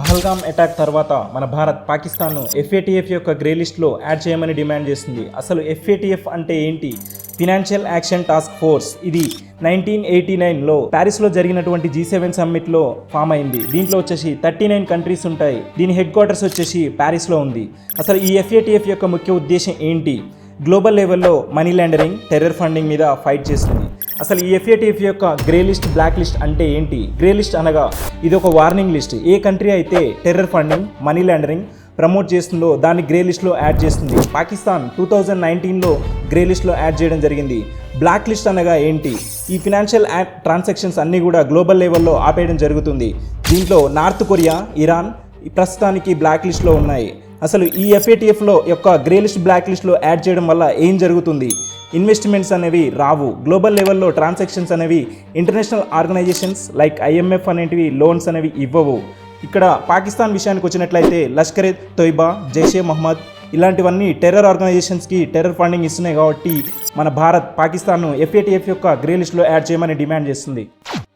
Pahalgam attack తర్వాత మన Bharat పాకిస్తాన్ను FATF యొక్క గ్రే లిస్ట్లో యాడ్ చేయమని డిమాండ్ చేస్తుంది. అసలు ఎఫ్ఏటిఎఫ్ అంటే ఏంటి? Financial action task force. ఇది 1989లో ప్యారిస్లో జరిగినటువంటి G7 సమ్మిట్లో ఫామ్ అయింది. దీంట్లో వచ్చేసి 39 కంట్రీస్ ఉంటాయి. దీని హెడ్ క్వార్టర్స్ వచ్చేసి ప్యారిస్లో ఉంది. అసలు ఈ ఎఫ్ఏటిఎఫ్ యొక్క ముఖ్య ఉద్దేశం ఏంటి? గ్లోబల్ లెవెల్లో మనీ లాండరింగ్, టెర్రర్ ఫండింగ్ మీద ఫైట్ చేస్తుంది. అసలు ఈ ఎఫ్ఏటిఎఫ్ యొక్క గ్రే లిస్ట్, బ్లాక్ లిస్ట్ అంటే ఏంటి? గ్రే లిస్ట్ అనగా ఇది ఒక వార్నింగ్ లిస్ట్. ఏ కంట్రీ అయితే terror funding, money laundering promote చేస్తుందో దాన్ని గ్రే లిస్ట్లో యాడ్ చేస్తుంది. పాకిస్తాన్ 2019లో గ్రే లిస్ట్లో యాడ్ చేయడం జరిగింది. బ్లాక్ లిస్ట్ అనగా ఏంటి? ఈ ఫినాన్షియల్ ట్రాన్సాక్షన్స్ అన్నీ కూడా గ్లోబల్ లెవెల్లో ఆపేయడం జరుగుతుంది. దీంట్లో నార్త్ కొరియా, ఇరాన్ ప్రస్తుతానికి బ్లాక్ లిస్ట్లో ఉన్నాయి. అసలు ఈ ఎఫ్ఏటిఎఫ్లో యొక్క గ్రే లిస్ట్, బ్లాక్ లిస్ట్లో యాడ్ చేయడం వల్ల ఏం జరుగుతుంది? ఇన్వెస్ట్మెంట్స్ అనేవి రావు. గ్లోబల్ లెవెల్లో ట్రాన్సాక్షన్స్ అనేవి ఇంటర్నేషనల్ ఆర్గనైజేషన్స్ లైక్ IMF అనేటివి లోన్స్ అనేవి ఇవ్వవు. ఇక్కడ పాకిస్తాన్ విషయానికి వచ్చినట్లయితే లష్కరే తోయిబా, జైషే మహమ్మద్ ఇలాంటివన్నీ టెర్రర్ ఆర్గనైజేషన్స్కి టెర్రర్ ఫండింగ్ ఇస్తున్నాయి. కాబట్టి మన భారత్ పాకిస్తాన్ను ఎఫ్ఏటిఎఫ్ యొక్క గ్రే లిస్ట్లో యాడ్ చేయమని డిమాండ్ చేస్తుంది.